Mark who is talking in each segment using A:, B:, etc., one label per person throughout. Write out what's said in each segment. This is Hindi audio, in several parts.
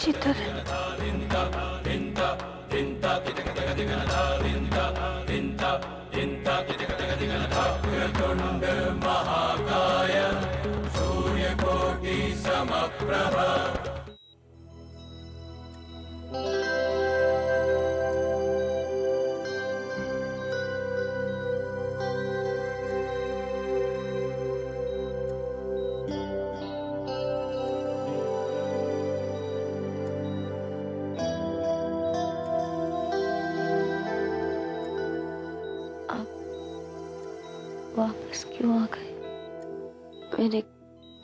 A: अच्छी तरह।
B: वक्रतुंड महाकाय सूर्यकोटि समप्रभ।
A: वापस क्यों आ गए? मैंने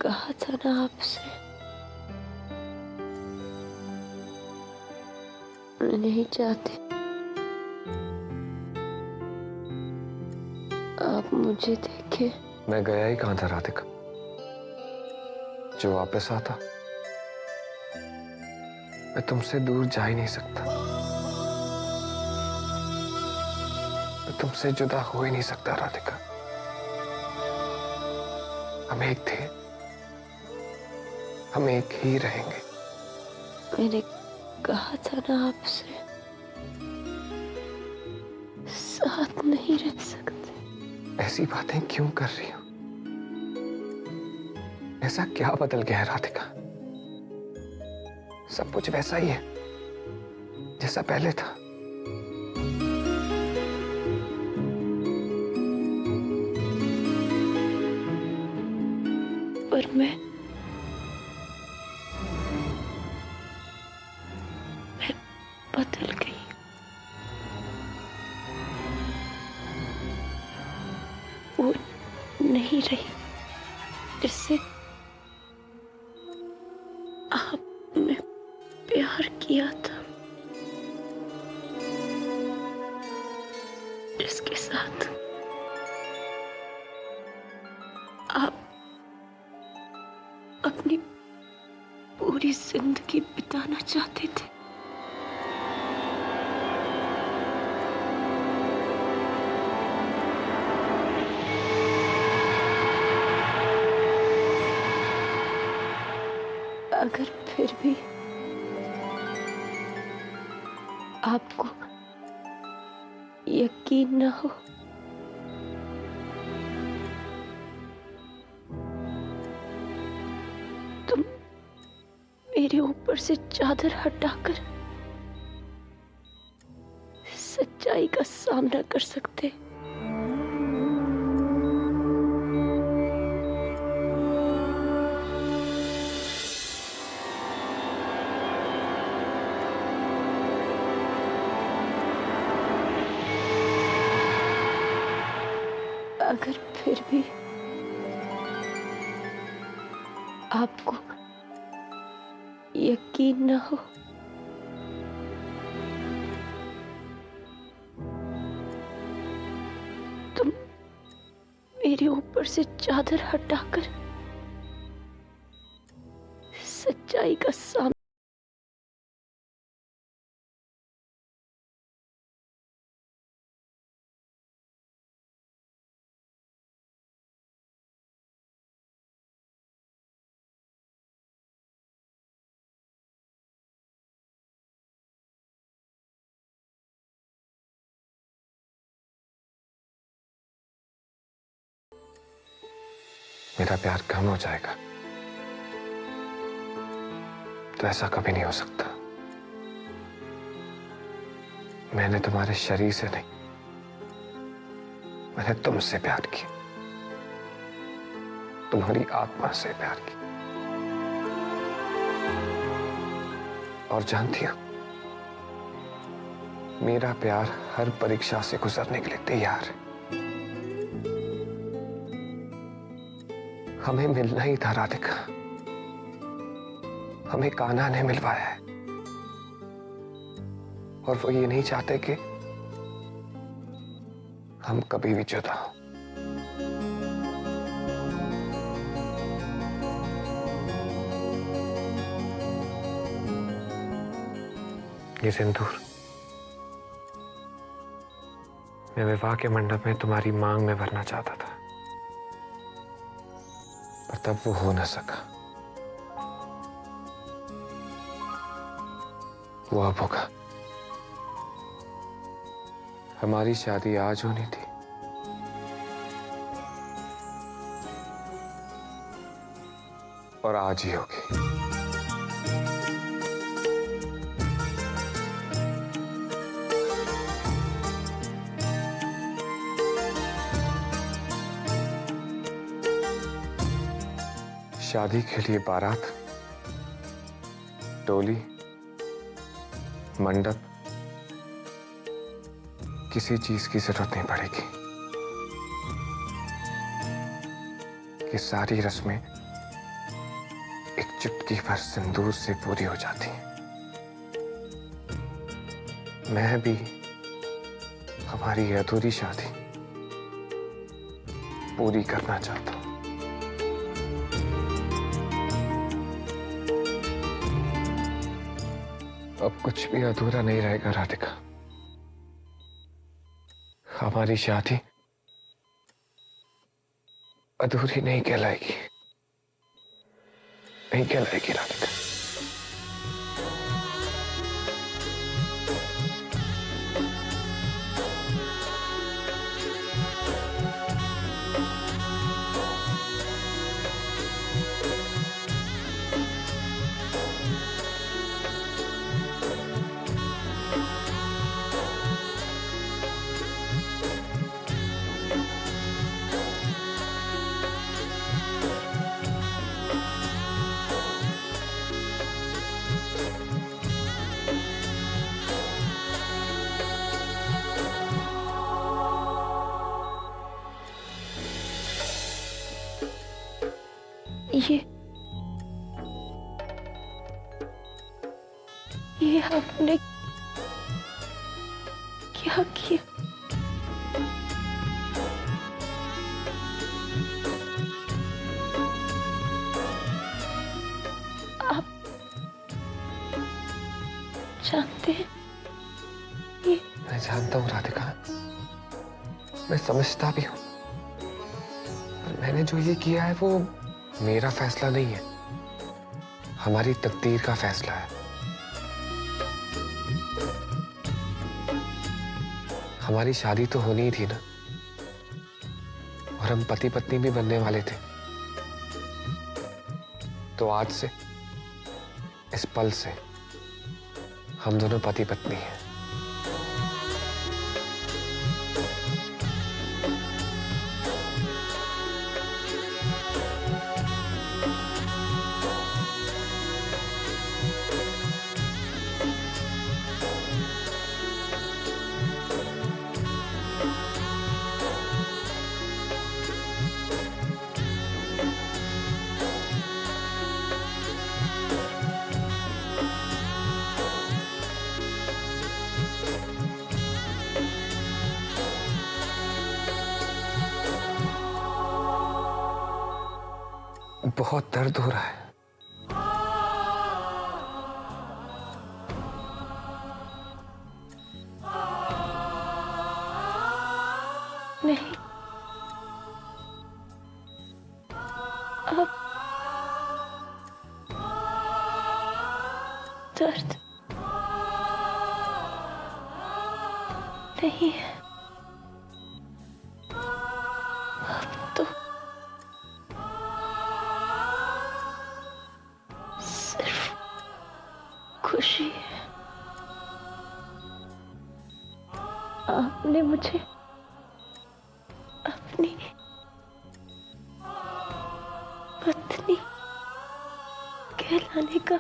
A: कहा था ना आपसे, मैं नहीं चाहती आप मुझे देखे।
C: मैं गया ही कहां था राधिका, जो वापस आता? मैं तुमसे दूर जा ही नहीं सकता, मैं तुमसे जुदा हो ही नहीं सकता राधिका। हम एक थे, हम एक ही रहेंगे।
A: मैंने कहा था ना आपसे, साथ नहीं रह सकते।
C: ऐसी बातें क्यों कर रही हो? ऐसा क्या बदल गया है राधिका? सब कुछ वैसा ही है जैसा पहले था।
A: पर मैं बदल गई। वो नहीं रही जिससे आपने प्यार किया था, जिसके साथ आप अपनी पूरी जिंदगी बिताना चाहते थे। अगर फिर भी आपको यकीन न हो, तो मेरे ऊपर से चादर हटाकर सच्चाई का सामना कर सकते। अगर फिर भी आपको यकीन न हो, तो मेरे ऊपर से चादर हटाकर सच्चाई का सामना।
C: मेरा प्यार कम हो जाएगा तो ऐसा कभी नहीं हो सकता। मैंने तुम्हारे शरीर से नहीं, मैंने तुमसे प्यार किया, तुम्हारी आत्मा से प्यार किया। और जानती हो, मेरा प्यार हर परीक्षा से गुजरने के लिए तैयार है। हमें मिलना ही था राधिका, हमें कान्हा ने मिलवाया है, और वो ये नहीं चाहते कि हम कभी भी जुदा हो। ये सिंदूर मैं विवाह के मंडप में तुम्हारी मांग में भरना चाहता था, पर तब वो हो न सका। वो अब होगा। हमारी शादी आज होनी थी, और आज ही होगी। शादी के लिए बारात, डोली, मंडप, किसी चीज की जरूरत नहीं पड़ेगी। ये सारी रस्में एक चुटकी भर सिंदूर से पूरी हो जाती हैं। मैं भी हमारी ये अधूरी शादी पूरी करना चाहता हूं। अब कुछ भी अधूरा नहीं रहेगा राधिका। हमारी शादी अधूरी नहीं कहलाएगी, नहीं कहलाएगी राधिका।
A: ये आपने क्या किया? आप जानते हैं ये?
C: मैं जानता हूं राधिका, मैं समझता भी हूं, पर मैंने जो ये किया है वो मेरा फैसला नहीं है, हमारी तकदीर का फैसला है। हमारी शादी तो होनी ही थी ना, और हम पति पत्नी भी बनने वाले थे। तो आज से, इस पल से हम दोनों पति पत्नी हैं। बहुत दर्द हो रहा है।
A: नहीं, अब दर्द नहीं है। अब तो सिर्फ खुशी है। आपने मुझे अपनी पत्नी कहलाने का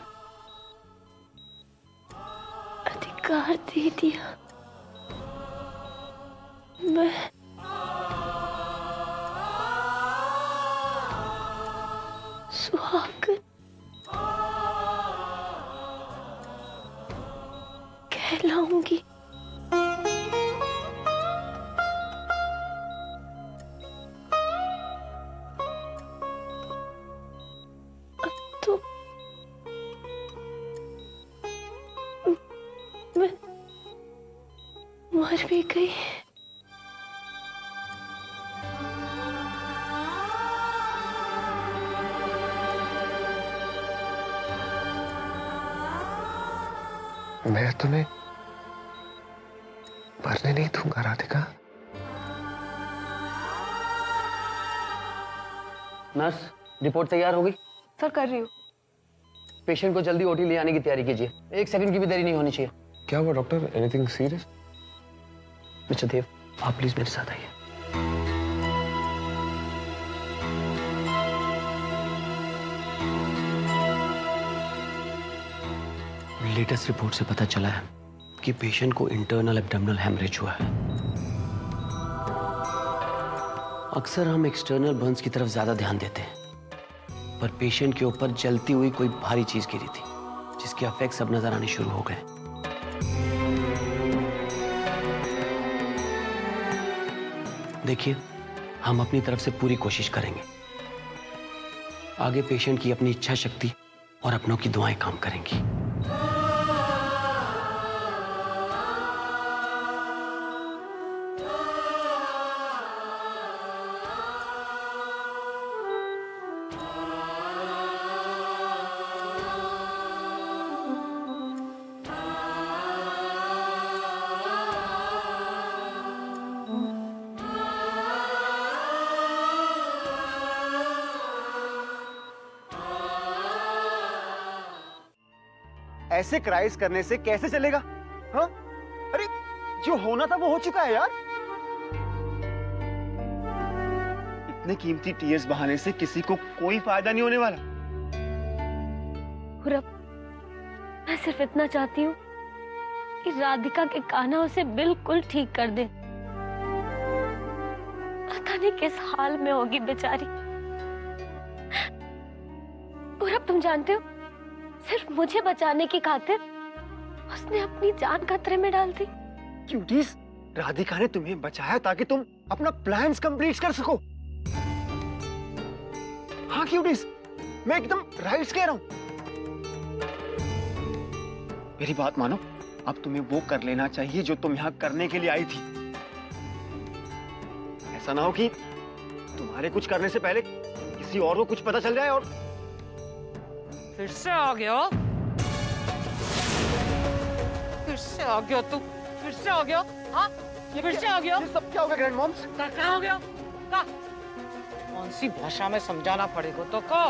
A: अधिकार दे दिया। मैं सुहागन कहलाऊंगी। तो मैं मर भी गई।
C: मैं तुम्हें मरने नहीं दूंगा राधिका।
D: नर्स, रिपोर्ट तैयार हो गई?
A: सर कर रही हूँ।
D: पेशेंट को जल्दी ओटी ले आने की तैयारी कीजिए। 1 सेकंड की भी देरी नहीं होनी चाहिए।
C: क्या हुआ डॉक्टर? Anything serious?
D: मिस्टर देव, आप प्लीज मेरे साथ आइए। लेटेस्ट रिपोर्ट से पता चला है कि पेशेंट को इंटरनल एब्डोमिनल हेमरेज हुआ है। अक्सर हम एक्सटर्नल बर्न्स की तरफ ज्यादा ध्यान देते हैं, पर पेशेंट के ऊपर जलती हुई कोई भारी चीज गिरी थी, जिसके इफेक्ट्स अब नजर आने शुरू हो गए। देखिए, हम अपनी तरफ से पूरी कोशिश करेंगे। आगे पेशेंट की अपनी इच्छा शक्ति और अपनों की दुआएं काम करेंगी।
E: ऐसे क्राइस करने से कैसे चलेगा? हाँ? अरे जो होना था वो हो चुका है यार। इतने कीमती टीयर्स बहाने से किसी को कोई फायदा नहीं होने वाला।
A: और अब मैं सिर्फ इतना चाहती हूँ कि राधिका के कान्हा उसे बिल्कुल ठीक कर दे। पता नहीं किस हाल में होगी बेचारी। और अब तुम जानते हो, सिर्फ मुझे बचाने की खातिर उसने अपनी जान खतरे में डाल दी।
E: क्यूटीज, राधिका ने तुम्हें बचाया ताकि तुम अपना प्लान्स कंप्लीट कर सको। हाँ क्यूटीज, मैं एकदम राइट कह रहा हूं। मेरी बात मानो, अब तुम्हें वो कर लेना चाहिए जो तुम यहां करने के लिए आई थी। ऐसा ना हो कि तुम्हारे कुछ करने से पहले किसी और को कुछ पता चल जाए और
F: फिर से आ गया? फिर से आ गया तू? फिर से आ गया? हाँ? फिर से आ गया?
E: ये सब क्या हो गया ग्रैंड मॉम्स?
F: क्या हो गया? क्या? कौन सी भाषा में समझाना पड़ेगा तो को?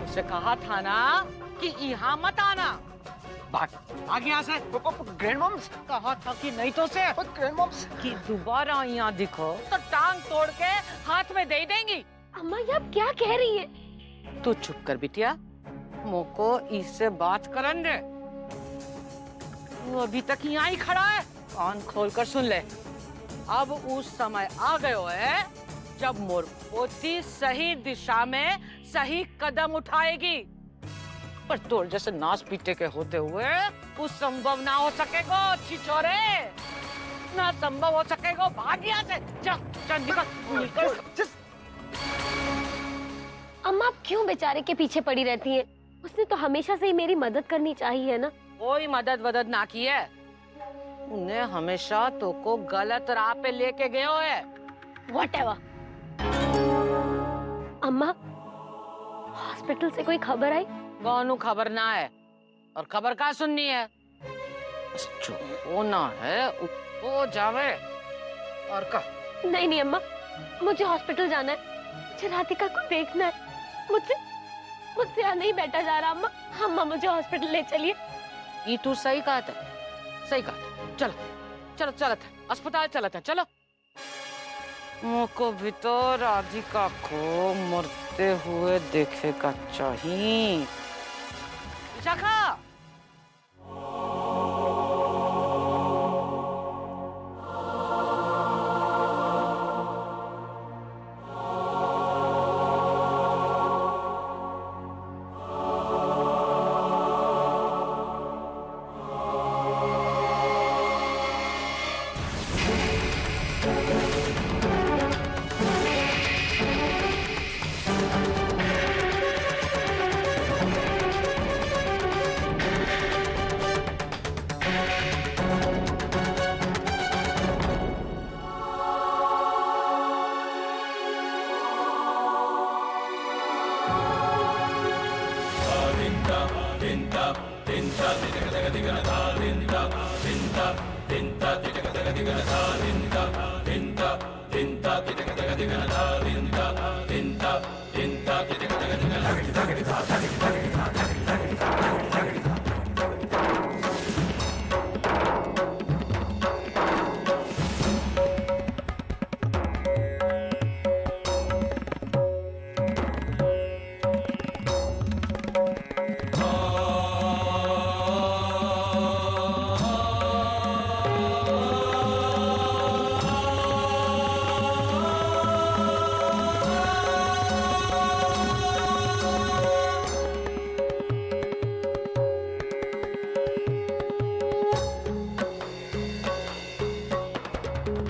F: उसे कहा था ना कि यहाँ मत आना। भाग यहाँ से।
E: ग्रैंड मॉम्स,
F: कहा था कि नहीं तो से
E: ग्रैंड मॉम्स
F: कि दोबारा यहाँ दिखो तो टांग तोड़ के हाथ में दे देंगी।
A: अम्मा ये आप क्या कह रही है?
F: तू चुप कर बिटिया, मोको इससे बात करन दे। वो अभी तक यहाँ ही खड़ा है, कान खोल कर सुन ले। अब उस समय आ गयो है जब मोर पोती सही दिशा में सही कदम उठाएगी, पर तोड़ जैसे नाच पीटे के होते हुए कुछ संभव ना हो सकेगा। छिछोरे, ना संभव हो सकेगा। भाग यहाँ से, चल निकल निकल।
A: अम्मा आप क्यों बेचारे के पीछे पड़ी रहती हैं? उसने तो हमेशा से ही मेरी मदद करनी चाहिए ना।
F: कोई मदद वदद ना की है। उन्हें हमेशा तो को गलत राह पे लेके गए है।
A: Whatever। अम्मा हॉस्पिटल से कोई खबर आई?
F: कौन खबर ना है, और खबर का सुननी है? बस जो होना है वो जावे और का।
A: नहीं नहीं अम्मा, मुझे हॉस्पिटल जाना है। मुझे राधिका को देखना है। मुझसे यहाँ नहीं बैठा जा रहा अम्मा। अम्मा मुझे हॉस्पिटल ले चलिए।
F: ये तू सही कहा था, सही कहा था। चलो चलो चलत है, अस्पताल चलत है, चलो। मोको भी तो राधिका को मरते हुए देखेगा चाहिए। विशाखा,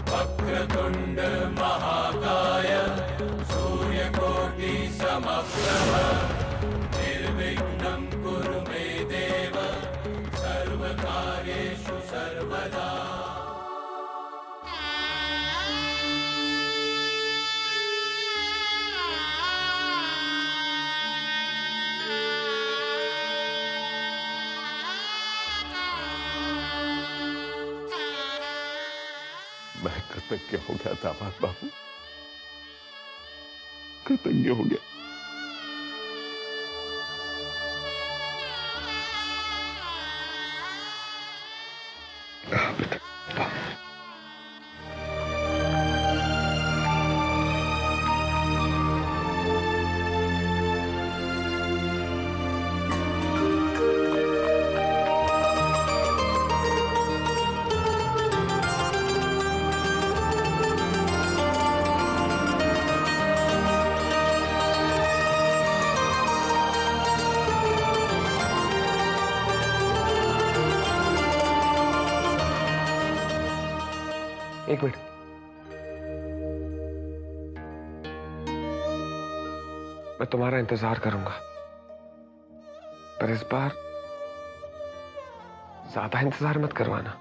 B: वक्रतुंड महाकाय सूर्यकोटि समप्रभ निर्विघ्नं कुरु मे देव सर्वकार्येषु सर्वदा।
G: मैं कृतज्ञ हो गया दामाद बाबू, कृतज्ञ हो गया। बेटा
C: एक मिनट। मैं तुम्हारा इंतजार करूंगा, पर इस बार ज्यादा इंतजार मत करवाना।